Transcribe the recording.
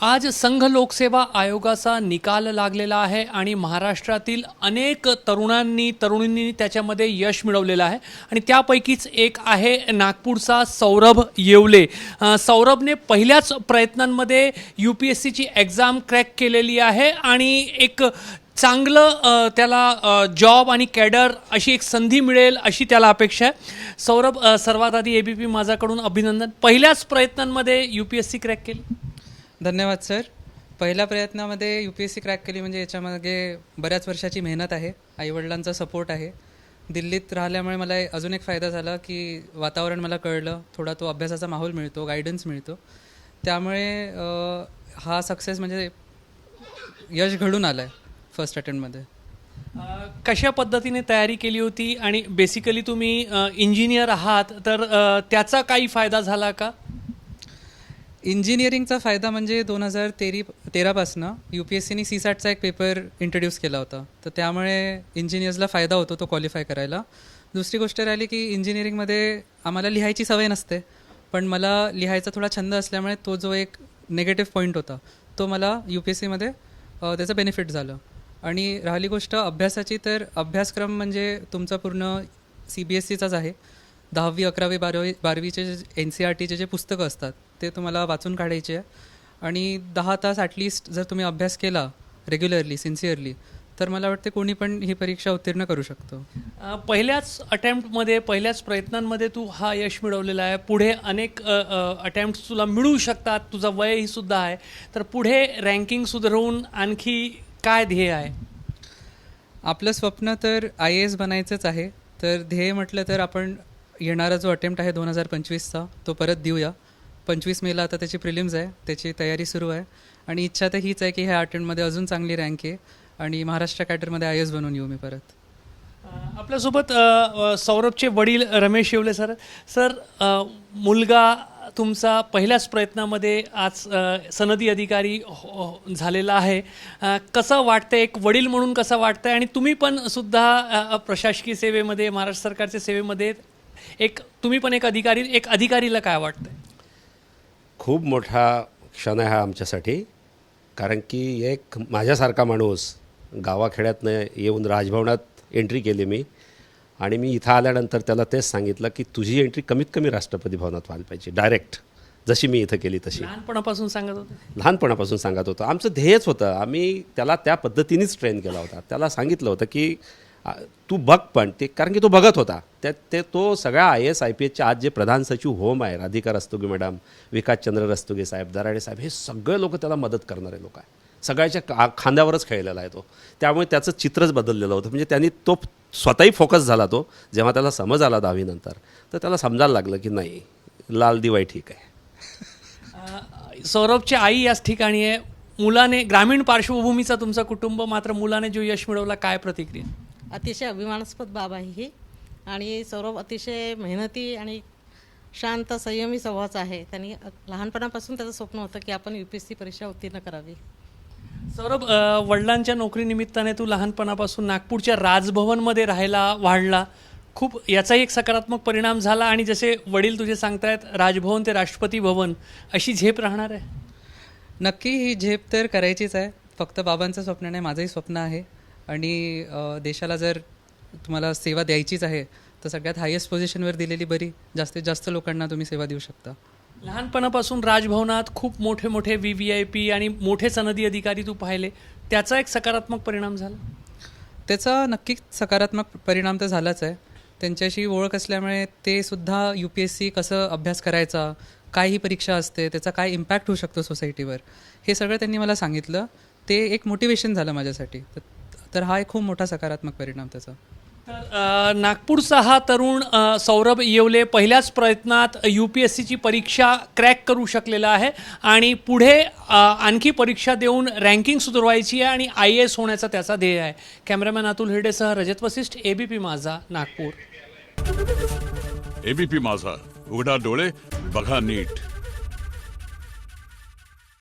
आज संघ लोकसेवा आयोगाचा निकाल लागलेला आहे आणि महाराष्ट्रातील अनेक तरुणींनी त्याच्यामध्ये यश मिळवलेलं आहे आणि त्यापैकीच एक आहे नागपूरचा सौरभ येवले। सौरभने पहिल्याच प्रयत्नांमध्ये UPSCची एक्झाम क्रॅक केलेली आहे आणि एक चांगलं त्याला जॉब आणि कॅडर अशी एक संधी मिळेल अशी त्याला अपेक्षा आहे। सौरभ, सर्वात आधी ABP माझ्याकडून अभिनंदन। पहिल्याच प्रयत्नांमध्ये UPSC क्रॅक केली। धन्यवाद सर। पहिल्या प्रयत्नामध्ये UPSC क्रॅक केली म्हणजे याच्यामागे बऱ्याच वर्षाची मेहनत आहे, आईवडिलांचा सपोर्ट आहे। दिल्लीत राहिल्यामुळे मला अजून एक फायदा झाला की वातावरण मला कळलं, थोडा तो अभ्यासाचा माहोल मिळतो, गायडन्स मिळतो, त्यामुळे हा सक्सेस म्हणजे यश घडून आलं आहे फर्स्ट अटेम्प्टमध्ये। कशा पद्धतीने तयारी केली होती आणि बेसिकली तुम्ही इंजिनियर आहात तर त्याचा काही फायदा झाला का? इंजिनिअरिंगचा फायदा म्हणजे 2013पासून UPSCने CSATचा एक पेपर इंट्रोड्यूस केला होता, तर त्यामुळे इंजिनियर्सला फायदा होतो तो क्वालिफाय करायला। दुसरी गोष्ट राहिली की इंजिनिअरिंगमध्ये आम्हाला लिहायची सवय नसते, पण मला लिहायचा थोडा छंद असल्यामुळे तो जो एक नेगेटिव्ह पॉईंट होता तो मला UPSCमध्ये त्याचं बेनिफिट झालं। आणि राहिली गोष्ट अभ्यासाची, तर अभ्यासक्रम म्हणजे तुमचा पूर्ण CBSCचाच आहे। 10वी 11वी 12वीचे NCERTचे जे पुस्तकं असतात ते तुम्हाला वाचून काढायचे आहे आणि 10 तास ॲटलिस्ट जर तुम्ही अभ्यास केला रेग्युलरली सिन्सिअरली तर मला वाटते कोणी पण ही परीक्षा उत्तीर्ण करू शकतो। पहिल्याच अटेम्प्टमध्ये पहिल्याच प्रयत्नांमध्ये तू हा यश मिळवलेला आहे। पुढे अनेक अटेम्प्ट्स तुला मिळू शकतात, तुझा वयही सुद्धा आहे, तर पुढे रँकिंग सुधारून आणखी काय ध्येय आहे? आपलं स्वप्न तर IAS बनायचंच आहे, तर ध्येय म्हटलं तर आपण येणारा जो अटेम्प्ट आहे 2025चा तो परत देऊया। 25 मेला आता त्याची प्रिलिम्स आहे, त्याची तयारी सुरू आहे आणि इच्छा तर हीच आहे की ह्या अटेम्प्टमध्ये अजून चांगली रँक आहे आणि महाराष्ट्र कॅडरमध्ये IAS बनवून येऊ मी परत। आपल्यासोबत सौरभचे वडील रमेश येवले सर, मुलगा तुमचा पहिल्याच प्रयत्नामध्ये आज सनदी अधिकारी झालेला आहे, कसं वाटतं एक वडील म्हणून कसं वाटतं? आणि तुम्ही पण सुद्धा प्रशासकीय सेवेमध्ये महाराष्ट्र सरकारच्या सेवेमध्ये तुम्ही पण एक अधिकारीला काय वाटतं? खूप मोठा क्षण आहे हा आमच्यासाठी, कारण की एक माझ्यासारखा माणूस गावाखेड्यातनं येऊन राजभवनात एंट्री केली मी, आणि मी इथं आल्यानंतर त्याला तेच सांगितलं की तुझी एंट्री कमीत कमी राष्ट्रपती भवनात व्हायला पाहिजे, डायरेक्ट जशी मी इथं केली तशी। लहानपणापासून सांगत होतो, आमचं ध्येयच होतं। आम्ही त्याला त्या पद्धतीनेच ट्रेन केला होता, त्याला सांगितलं होतं की तू बघ, पण ते कारण की तो बघत होता तो सगळ्या IAS IPSचे आज जे प्रधान सचिव होम आहे, राधिका रस्तोगी मॅडम, विकासचंद्र रस्तोगी साहेब, दराडे साहेब, हे सगळे लोक त्याला मदत करणारे लोक आहे, सगळ्याच्या खांद्यावरच खेळलेला आहे तो, त्यामुळे त्याचं चित्रच बदललेलं होतं। म्हणजे त्यांनी तो स्वतःही फोकस झाला, तो जेव्हा त्याला समज आला 10वी नंतर तर त्याला समजायला लागलं की नाही, लाल दिवाळी ठीक आहे। सौरभची आई याच ठिकाणी आहे, मुलाने ग्रामीण पार्श्वभूमीचा तुमचा कुटुंब, मात्र मुलाने जो यश मिळवला, काय प्रतिक्रिया? अतिशय अभिमानास्पद बाब आहे ही, आणि सौरभ अतिशय मेहनती आणि शांत संयमी स्वभावाचा आहे। त्यांनी लहानपणापासून त्याचं स्वप्न होतं की आपण UPSC परीक्षा उत्तीर्ण करावी। सौरभ, वडिलांच्या नोकरीनिमित्ताने तू लहानपणापासून नागपूरच्या राजभवनमध्ये राहायला वाढला, खूप याचाही एक सकारात्मक परिणाम झाला आणि जसे वडील तुझे सांगतायत राजभवन ते राष्ट्रपती भवन अशी झेप राहणार आहे? नक्की ही झेप तर करायचीच आहे, फक्त बाबांचं स्वप्न नाही, माझंही स्वप्न आहे। आणि देशाला जर तुम्हाला सेवा द्यायचीच आहे तर सगळ्यात हायेस्ट पोझिशनवर दिलेली बरी, जास्तीत जास्त लोकांना तुम्ही सेवा देऊ शकता। लहानपणापासून राजभवनात खूप मोठे VVIP आणि मोठे सनदी अधिकारी तू पाहिले, त्याचा एक सकारात्मक परिणाम झाला? त्याचा नक्कीच सकारात्मक परिणाम तर झालाच आहे। त्यांच्याशी ओळख असल्यामुळे ते सुद्धा UPSC कसं अभ्यास करायचा, काय ही परीक्षा असते, त्याचा काय इम्पॅक्ट होऊ शकतो सोसायटीवर, हे सगळं त्यांनी मला सांगितलं, ते एक मोटिवेशन झालं माझ्यासाठी। तर हा एक खूप मोठा सकारात्मक परिणाम त्याचा। तर नागपूरचा हा तरुण सौरभ येवले पहिल्याच प्रयत्नात UPSCची परीक्षा क्रॅक करू शकलेला आहे आणि पुढे आणखी परीक्षा देऊन रँकिंग सुधारवायची आहे आणि IAS होण्याचा त्याचा ध्येय आहे। कॅमेरामॅन अतुल हिरडेसह रजत वसिष्ठ, ABP माझा, नागपूर। ABP माझा, उघडा डोळे बघा नीट।